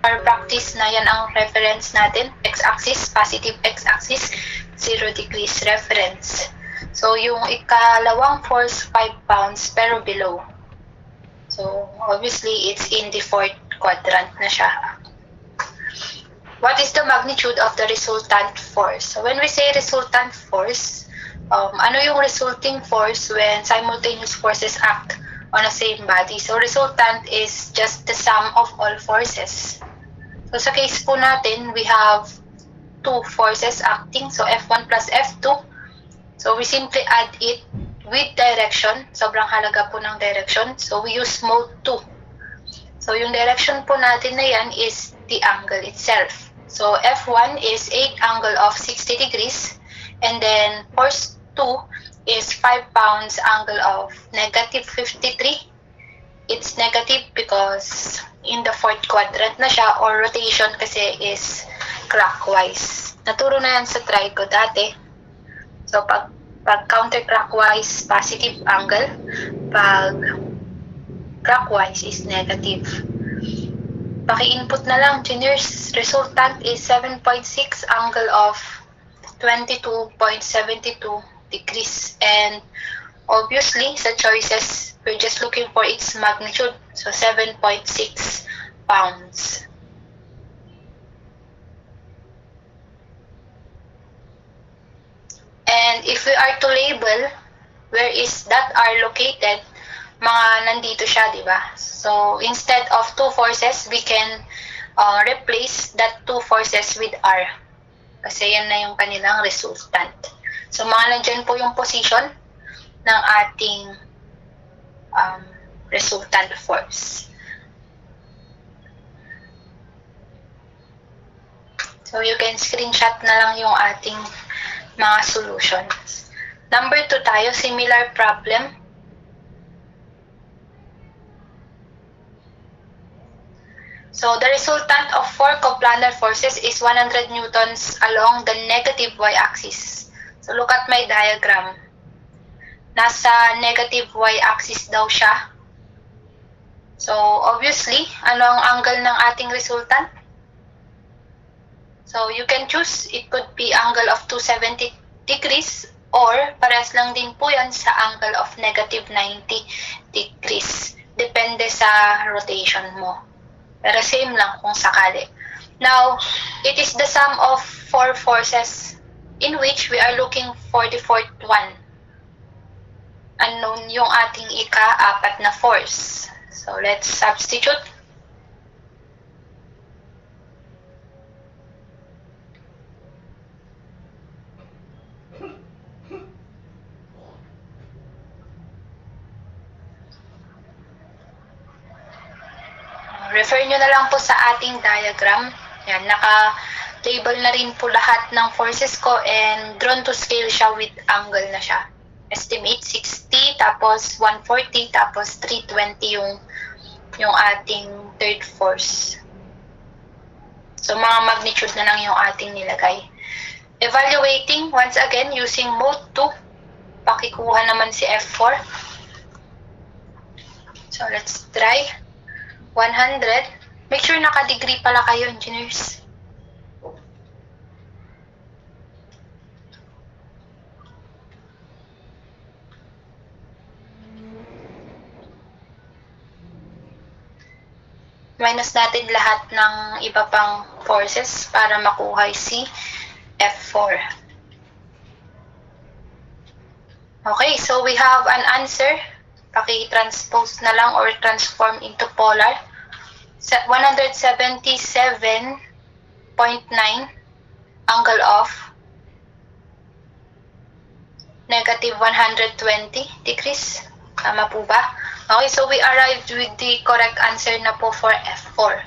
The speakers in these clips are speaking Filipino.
our practice na yan ang reference natin, x-axis, positive x-axis, 0 degrees reference. So, yung ikalawang force, 5 pounds, pero below. So, obviously, it's in the fourth quadrant na siya. What is the magnitude of the resultant force? So, when we say resultant force, ano yung resulting force when simultaneous forces act on the same body? So, resultant is just the sum of all forces. So, sa case po natin, we have two forces acting. So, F1 plus F2. So, we simply add it with direction. Sobrang halaga po ng direction. So, we use mode 2. So, yung direction po natin na yan is the angle itself. So, F1 is 8 angle of 60 degrees. And then, force 2 is 5 pounds angle of negative 53. It's negative because in the fourth quadrant na siya, or rotation kasi is clockwise. Naturo na yan sa trigo dati. So, pag counterclockwise, positive angle. Pag clockwise is negative. Paki-input na lang, juniors. Resultant is 7.6 angle of 22.72 degrees. And obviously, sa choices, we're just looking for its magnitude. So, 7.6 pounds. And if we are to label where is that R located, mga nandito siya, di ba? So, instead of two forces, we can replace that two forces with R. Kasi yan na yung kanilang resultant. So, mga nandyan po yung position ng ating resultant force. So, you can screenshot na lang yung ating mga solutions. Number 2 tayo, similar problem. So, the resultant of 4 coplanar forces is 100 newtons along the negative y-axis. So, look at my diagram. Nasa negative y-axis daw siya. So, obviously, ano ang angle ng ating resultant? So, you can choose, it could be angle of 270 degrees or parehas lang din po yan sa angle of negative 90 degrees. Depende sa rotation mo. Pero same lang kung sakali. Now, it is the sum of 4 forces in which we are looking for the fourth one. Unknown yung ating ika-4 na force. So, let's substitute. Refer nyo na lang po sa ating diagram. Yan, naka-label na rin po lahat ng forces ko and drawn to scale siya with angle na siya. Estimate 60, tapos 140, tapos 320 yung ating third force. So, mga magnitude na lang yung ating nilagay. Evaluating, once again, using mode 2. Pakikuha naman si F4. So, let's try. 100. Make sure naka-degree pala kayo, engineers. Minus natin lahat ng iba pang forces para makuha si F4. Okay, so we have an answer. Paki-transpose na lang or transform into polar. 177.9 angle of negative 120 degrees. Tama po ba? Okay, so we arrived with the correct answer na po for F4.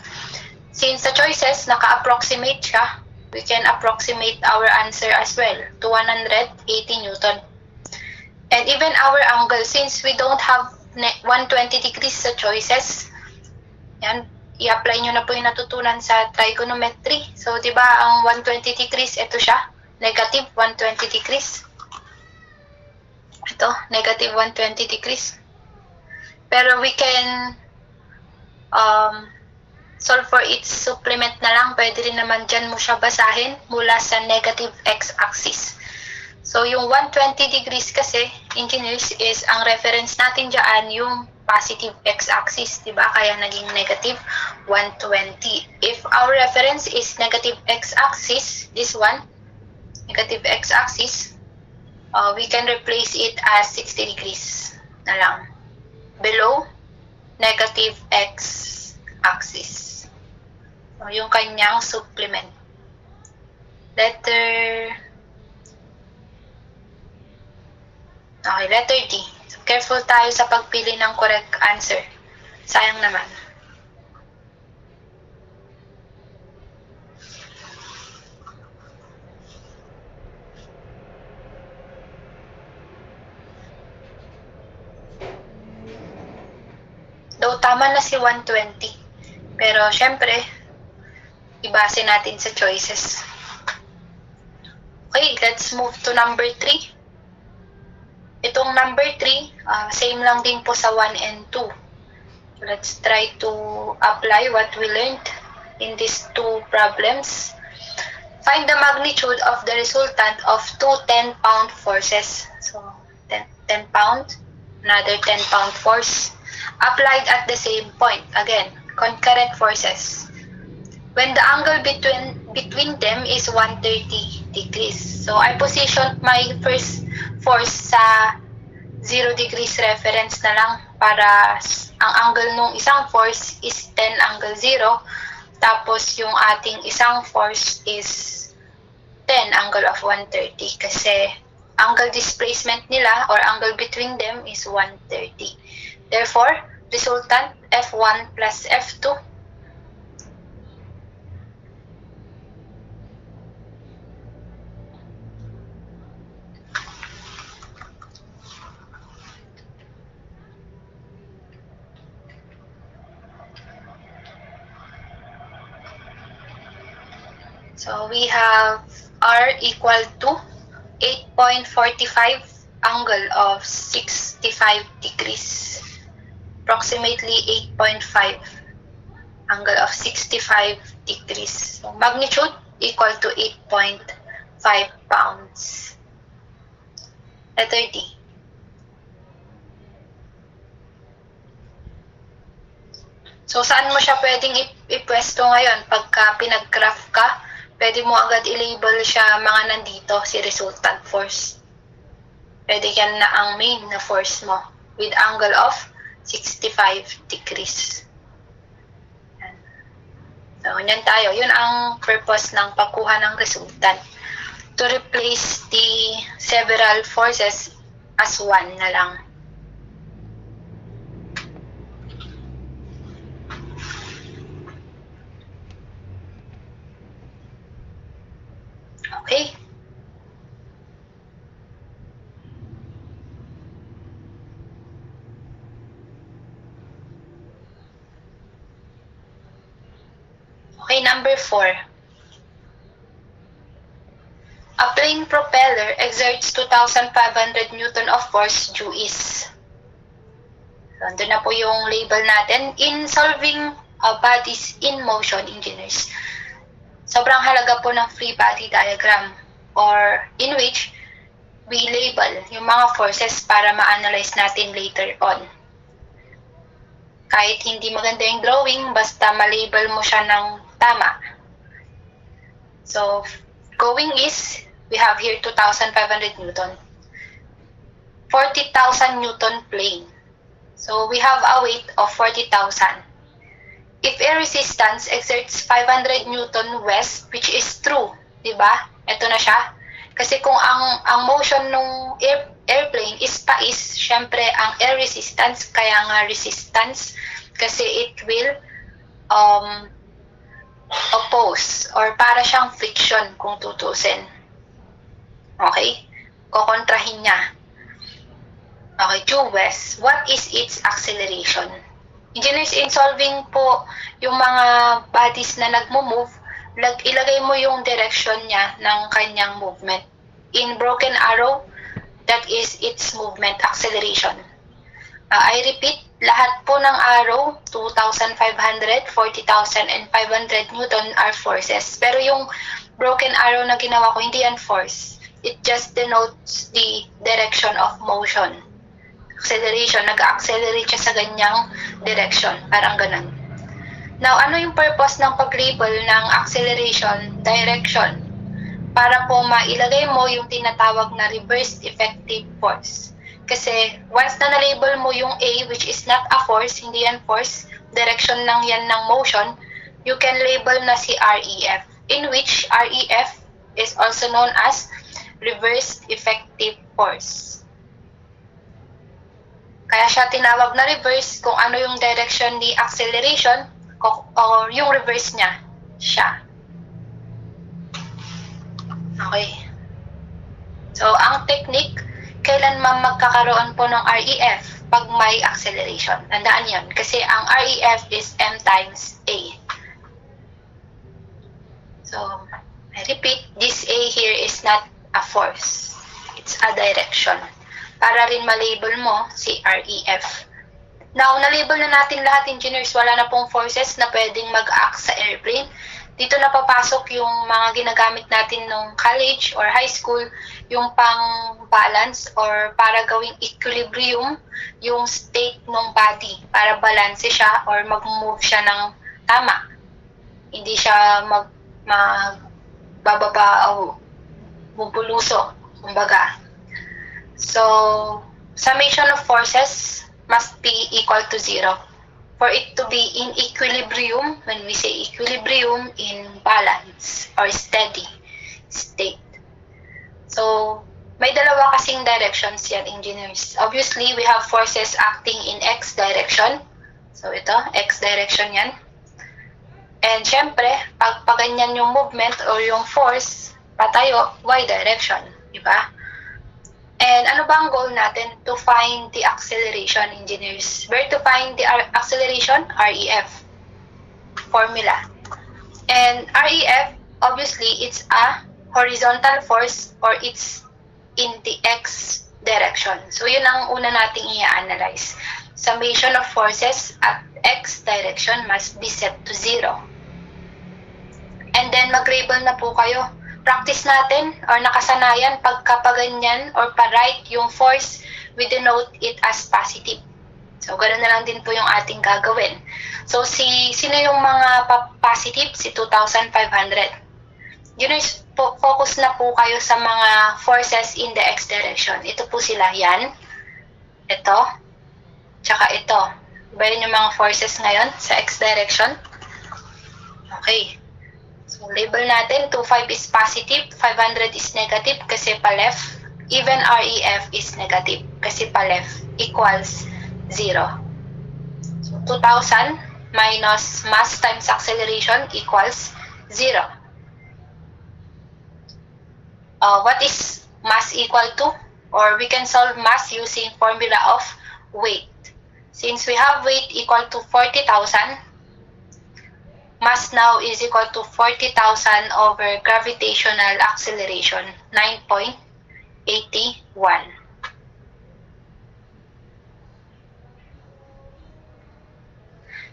Since the choices, naka-approximate siya, we can approximate our answer as well to 180 Newton. And even our angle, since we don't have 120 degrees sa choices, yan, i-apply nyo na po yung natutunan sa trigonometry. So, di ba, ang 120 degrees, ito siya, negative 120 degrees. Ito, negative 120 degrees. Pero we can solve for its supplement na lang. Pwede rin naman dyan mo siya basahin mula sa negative x-axis. So, yung 120 degrees kasi, engineers, is ang reference natin dyan yung positive x-axis, di ba? Kaya naging negative 120. If our reference is negative x-axis, this one, negative x-axis, we can replace it as 60 degrees na lang. Below, negative x-axis. So, yung kanyang supplement. Letter D. So, careful tayo sa pagpili ng correct answer. Sayang naman. Though tama na si 120. Pero syempre, ibase natin sa choices. Okay, let's move to number 3. Itong number 3, same lang din po sa 1 and 2. So let's try to apply what we learned in these two problems. Find the magnitude of the resultant of two 10-pound forces. So 10 pound, another 10-pound force, applied at the same point. Again, concurrent forces. When the angle between them is 130 degrees. So I positioned my first force sa 0 degrees reference na lang para ang angle nung isang force is 10 angle 0, tapos yung ating isang force is 10 angle of 130 kasi angle displacement nila or angle between them is 130. Therefore, resultant F1 plus F2 So we have R equal to 8.45 angle of 65 degrees. Approximately 8.5 angle of 65 degrees. So magnitude equal to 8.5 pounds. Letter D. So saan mo siya pwedeng ipwesto ngayon? Pagka pinag-graph ka, pwede mo agad i-label siya mga nandito, si resultant force. Pwede yan na ang main na force mo with angle of 65 degrees. So, yan tayo. Yun ang purpose ng pagkuha ng resultant. To replace the several forces as one na lang. Okay. Okay, number 4. A plane propeller exerts 2,500 Newton of force due east. So, doon na po yung label natin. In solving bodies in motion, engineers, sobrang halaga po ng free body diagram or in which we label yung mga forces para ma-analyze natin later on. Kahit hindi maganda yung drawing, basta ma-label mo siya ng tama. So, going is, we have here 2,500 Newton. 40,000 Newton plane. So, we have a weight of 40,000. If air resistance exerts 500 Newton west, which is true, di ba? Ito na siya. Kasi kung ang motion ng airplane is pais, syempre ang air resistance, kaya nga resistance, kasi it will oppose or para siyang friction kung tutusin. Okay? Kokontrahin niya. Okay, due west. What is its acceleration? Engineers, in solving po yung mga bodies na nagmo-move, ilagay mo yung direction niya ng kanyang movement. In broken arrow, that is its movement acceleration. I repeat, Lahat po ng arrow, 2,500, 40,000, and 500 Newton are forces. Pero yung broken arrow na ginawa ko, hindi yan force. It just denotes the direction of motion. Acceleration, nag-accelerate siya sa ganyang direction. Parang ganun. Now, ano yung purpose ng pag-label ng acceleration direction? Para po mailagay mo yung tinatawag na reversed effective force. Kasi once na na-label mo yung A, which is not a force, hindi yan force, direction lang yan ng motion, you can label na si REF, in which REF is also known as reversed effective force. Kaya siya tinawag na reverse kung ano yung direction ni acceleration or yung reverse niya, siya. Okay. So, ang technique, kailan magkakaroon po ng REF pag may acceleration. Tandaan yun. Kasi ang REF is M times A. So, I repeat, this A here is not a force. It's a direction. Para rin malabel mo si REF. Now, na-label na natin lahat, engineers. Wala na pong forces na pwedeng mag-act sa airplane. Dito na papasok yung mga ginagamit natin nung college or high school, yung pang-balance or para gawing equilibrium yung state ng body para balance siya or mag-move siya ng tama. Hindi siya magbababa o bubuluso, kumbaga. So, summation of forces must be equal to 0. For it to be in equilibrium, when we say equilibrium, in balance or steady state. So, may dalawa kasing directions yan, engineers. Obviously, we have forces acting in X direction. So, ito, X direction yan. And syempre, pag paganyan yung movement or yung force, patayo, Y direction. Diba? And ano ba ang goal natin? To find the acceleration, engineers. Where to find the acceleration? REF. Formula. And REF, obviously, it's a horizontal force or it's in the X direction. So, yun ang una nating i-analyze. Summation of forces at X direction must be set to 0. And then, mag-label na po kayo. Practice natin or nakasanayan pagkapaganyan or pa-right yung force, we denote it as positive. So, ganoon na lang din po yung ating gagawin. So, sino yung mga positive? Si 2,500. Yun, focus na po kayo sa mga forces in the X direction. Ito po sila, yan. Ito. Tsaka ito. Iba rin yung mga forces ngayon sa X direction. Okay. So, label natin, 25 is positive, 500 is negative kasi pa-left. Even REF is negative kasi pa-left equals 0. So, 2,000 minus mass times acceleration equals 0. What is mass equal to? Or we can solve mass using formula of weight. Since we have weight equal to 40,000, mass now is equal to 40,000 over gravitational acceleration, 9.81.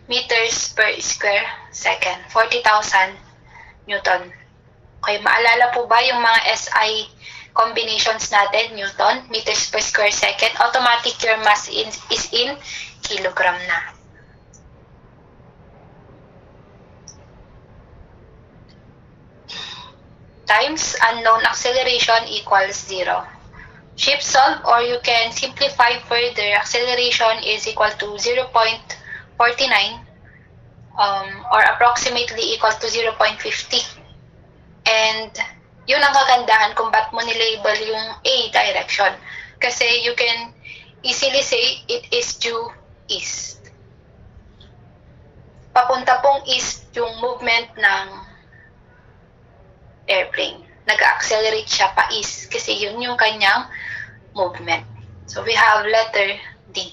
Meters per square second, 40,000 Newton. Okay, maalala po ba yung mga SI combinations natin, Newton, meters per square second? Automatic your mass is in kilogram na. Times unknown acceleration equals 0. Shift solve, or you can simplify further. Acceleration is equal to 0.49 or approximately equal to 0.50. And yun ang kagandahan kung ba't mo nilabel yung A direction. Kasi you can easily say it is due east. Papunta pong east yung movement ng airplane. Nag-accelerate siya pa east kasi yun yung kanyang movement. So we have letter D.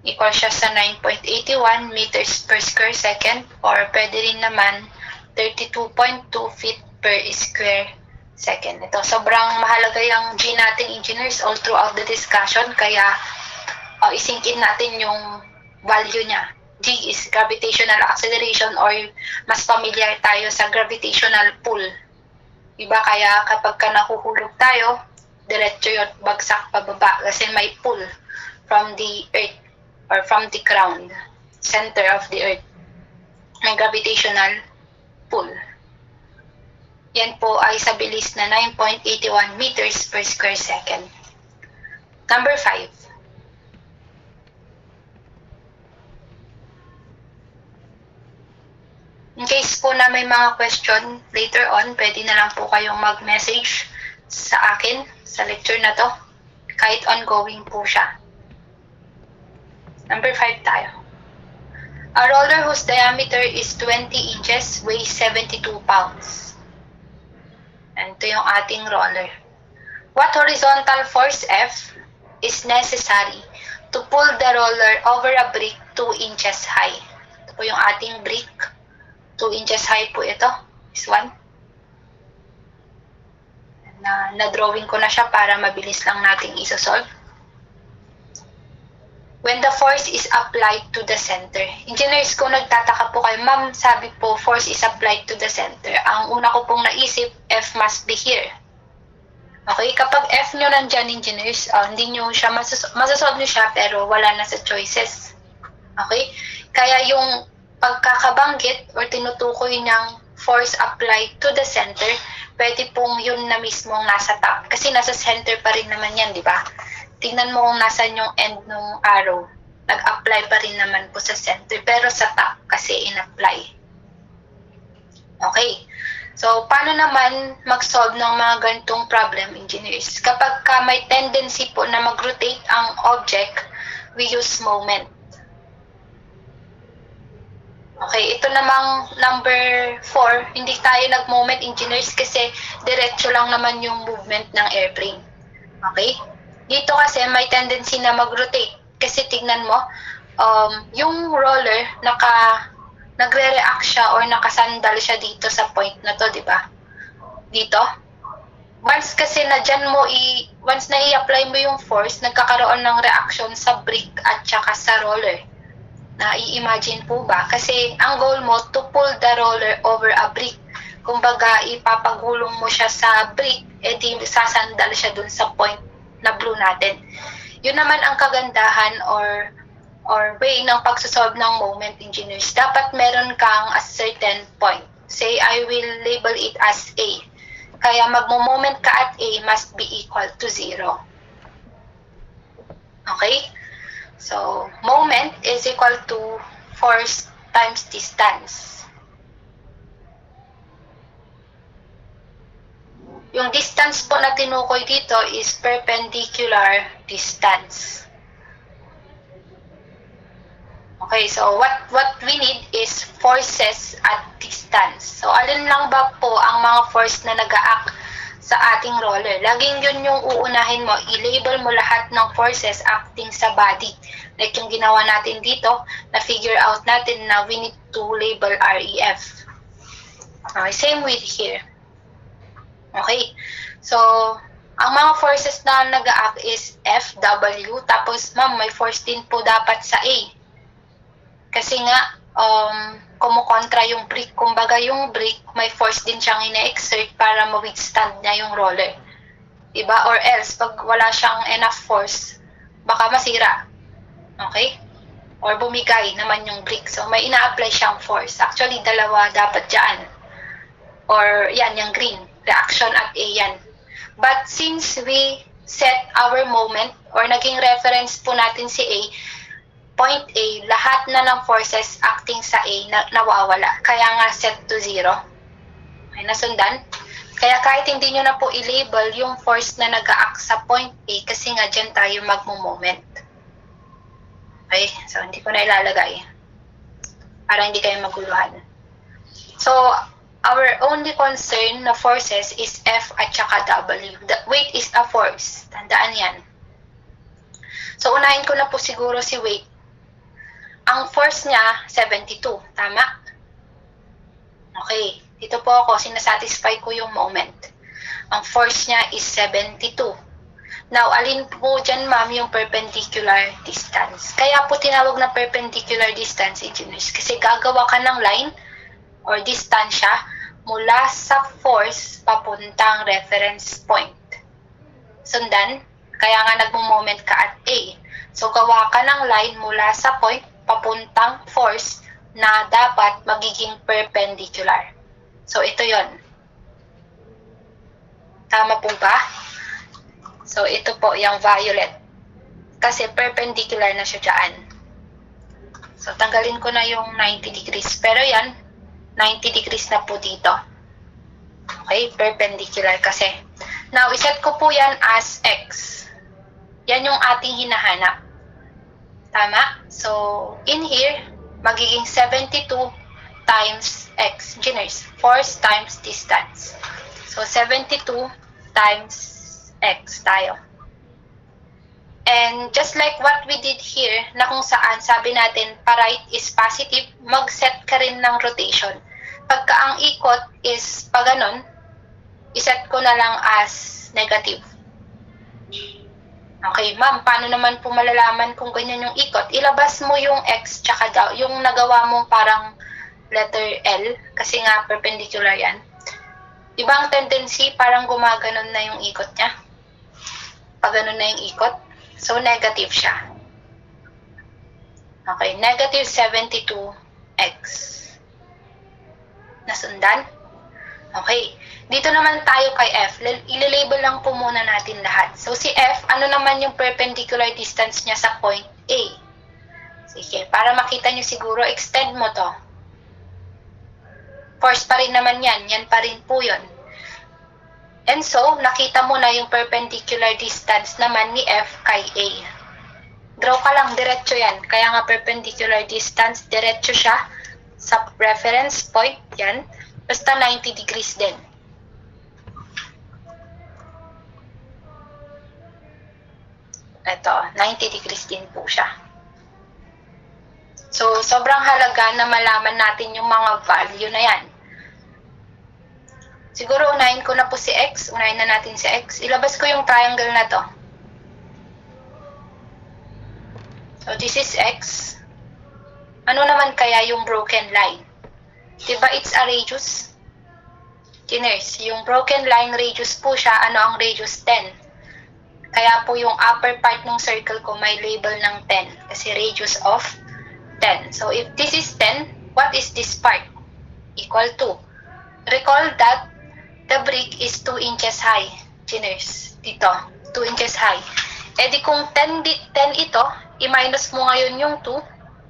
equal siya sa 9.81 meters per square second or pwede rin naman 32.2 feet per square second. Ito, sobrang mahalaga yung G natin, engineers, all throughout the discussion, kaya isink in natin yung value niya. G is gravitational acceleration or mas familiar tayo sa gravitational pull. Diba? Kaya kapag ka nahuhulog tayo, diretso yun, bagsak pababa kasi may pull from the earth or from the ground, center of the earth. May gravitational pull. Yan po ay sa bilis na 9.81 meters per square second. Number 5. In case po na may mga question later on, pwede na lang po kayong mag-message sa akin sa lecture na to. Kahit ongoing po siya. Number 5 tayo. A roller whose diameter is 20 inches weighs 72 pounds. And ito yung ating roller. What horizontal force F is necessary to pull the roller over a brick 2 inches high? Ito po yung ating brick. 2 inches high po ito. This one. Na-drawing ko na siya para mabilis lang nating isosolve. When the force is applied to the center. Engineers, kung nagtataka po kayo, ma'am, sabi po, force is applied to the center. Ang una ko pong naisip, F must be here. Okay, kapag F nyo nandyan, engineers, hindi nyo siya, masasolve nyo siya, pero wala na sa choices. Okay? Kaya yung pagkakabanggit or tinutukoy ng force applied to the center, pwede pong yun na mismong nasa top. Kasi nasa center pa rin naman yan, di ba? Tingnan mo kung nasan yung end ng arrow. Nag-apply pa rin naman po sa center, pero sa top kasi in-apply. Okay. So, paano naman mag-solve ng mga ganitong problem, engineers? Kapag may tendency po na mag-rotate ang object, we use moment. Okay, ito namang number 4, hindi tayo nag-moment, engineers, kasi diretso lang naman yung movement ng airplane. Okay? Dito kasi may tendency na mag-rotate. Kasi tignan mo, yung roller, nagre-react siya or nakasandal siya dito sa point na to, di ba? Dito. Once kasi na dyan mo, once na i-apply mo yung force, nagkakaroon ng reaction sa brick at saka sa roller. Na-i-imagine po ba? Kasi ang goal mo, to pull the roller over a brick. Kumbaga, ipapagulong mo siya sa brick, edi sasandal siya dun sa point na blue natin. Yun naman ang kagandahan or way ng pagsosolve ng moment, engineers. Dapat meron kang a certain point. Say, I will label it as A. Kaya magmo-moment ka at A must be equal to 0. Okay? So, moment is equal to force times distance. Yung distance po na tinukoy dito is perpendicular distance. Okay, so what we need is forces at distance. So, alin lang ba po ang mga force na nag-a-act sa ating roller? Laging yun yung uunahin mo. I-label mo lahat ng forces acting sa body. Like yung ginawa natin dito, na-figure out natin na we need to label REF. Okay, same with here. Okay, so, ang mga forces na nag-a-act is F, W, tapos ma'am, may force din po dapat sa A. Kasi nga, kumukontra yung brick. Kumbaga yung brick, may force din siyang ina-exert para ma-withstand niya yung roller. Diba? Or else, pag wala siyang enough force, baka masira. Okay? Or bumigay naman yung brick. So, may ina-apply siyang force. Actually, dalawa dapat dyan. Or, yan, yung green. Reaction at A yan. But since we set our moment, or naging reference po natin si A, point A, lahat na ng forces acting sa A nawawala. Kaya nga set to 0. Okay, nasundan? Kaya kahit hindi nyo na po i-label yung force na nag-a-act sa point A, kasi nga dyan tayo magmo-moment. Okay, so hindi ko na ilalagay. Para hindi kayo maguluhan. So, our only concern na forces is F at saka W. The weight is a force. Tandaan yan. So, unahin ko na po siguro si weight. Ang force niya, 72. Tama? Okay. Dito po ako, sinasatisfy ko yung moment. Ang force niya is 72. Now, alin po dyan, ma'am, yung perpendicular distance? Kaya po tinawag na perpendicular distance, engineers, kasi gagawa ka ng line or distansya mula sa force papuntang reference point. Sundan, kaya nga nagmo-moment ka at A. So, gawa ka ng line mula sa point papuntang force na dapat magiging perpendicular. So, ito yon. Tama po ba? So, ito po yung violet. Kasi perpendicular na siya dyan. So, tanggalin ko na yung 90 degrees. Pero yan, 90 degrees na po dito. Okay, perpendicular kasi. Now, iset ko po yan as X. Yan yung ating hinahanap. Tama? So, in here, magiging 72 times X. Engineers, force times distance. So, 72 times X tayo. And just like what we did here, na kung saan sabi natin, pa-right is positive, mag-set ka rin ng rotation. Pagka ang ikot is pa ganon, iset ko na lang as negative. Okay, ma'am, paano naman po malalaman kung ganyan yung ikot? Ilabas mo yung X tsaka yung nagawa mo parang letter L, kasi nga perpendicular yan. Ibang tendency, parang gumaganon na yung ikot niya. Pag ganon na yung ikot, so negative siya. Okay, negative 72x. Nasundan? Okay. Dito naman tayo kay F. Ililabel lang po muna natin lahat. So, si F, ano naman yung perpendicular distance niya sa point A? Sige, para makita nyo siguro, extend mo to. Force pa rin naman yan. Yan pa rin po yun. And so, nakita mo na yung perpendicular distance naman ni F kay A. Draw ka lang, diretso yan. Kaya nga perpendicular distance, diretso siya sa reference point, yan. Basta 90 degrees din. Ito, 90 degrees din po siya. So, sobrang halaga na malaman natin yung mga value na yan. Siguro, unahin ko na po si X. Unahin na natin si X. Ilabas ko yung triangle na to. So, this is X. Ano naman kaya yung broken line? Diba it's a radius? Tiners, yung broken line radius po siya. Ano ang radius? 10. Kaya po yung upper part ng circle ko may label ng 10. Kasi radius of 10. So, if this is 10, what is this part? Equal to. Recall that the brick is 2 inches high. Tiners, dito. 2 inches high. E di kung 10 ito, i-minus mo ngayon yung 2,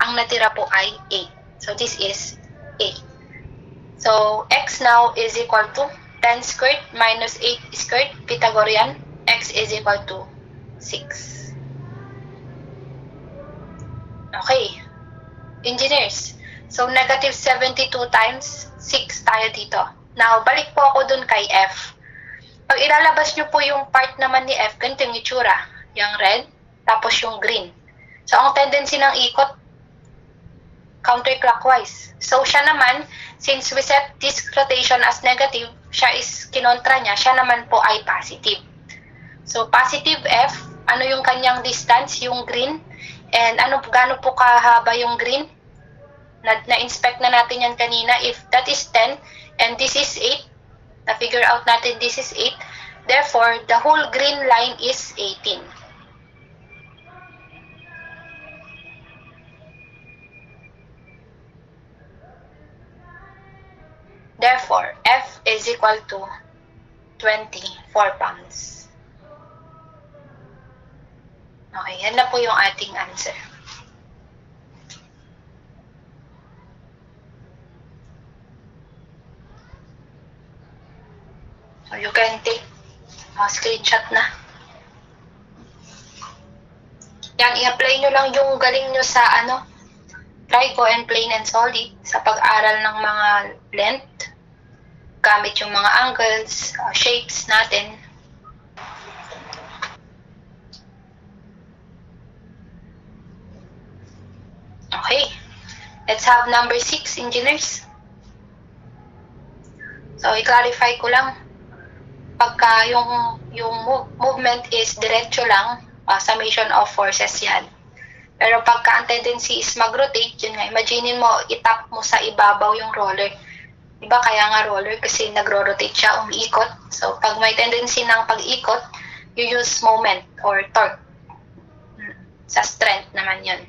ang natira po ay 8. So, this is 8. So, x now is equal to 10 squared minus 8 squared, Pythagorean, x is equal to 6. Okay. Engineers, so negative 72 times 6 tayo dito. Now, balik po ako dun kay F. Pag ilalabas nyo po yung part naman ni F, ganito yung itsura. Yung red, tapos yung green. So, ang tendency ng ikot, counterclockwise. So, siya naman, since we set this rotation as negative, siya is kinontra niya, siya naman po ay positive. So, positive F, ano yung kanyang distance, yung green, and gaano po kahaba yung green? Na-inspect na natin yan kanina. If that is 10, and this is 8, na-figure out natin this is 8, therefore, the whole green line is 18. Therefore, F is equal to 24 pounds. Okay, yan na po yung ating answer. So, you can take screenshot na. Yan, i-apply nyo lang yung galing nyo sa trico and plane and solid sa pag-aral ng mga length, gamit yung mga angles, shapes natin. Okay. Let's have number 6, engineers. So, i-clarify ko lang. Pagka yung movement is diretso lang, summation of forces yan. Pero pagka ang tendency is mag-rotate, yun nga, imagine mo, itap mo sa ibabaw yung roller. Diba kaya nga roller kasi nagro-rotate siya, umiikot. So, pag may tendency ng pag-ikot, you use moment or torque. Sa strength naman yun.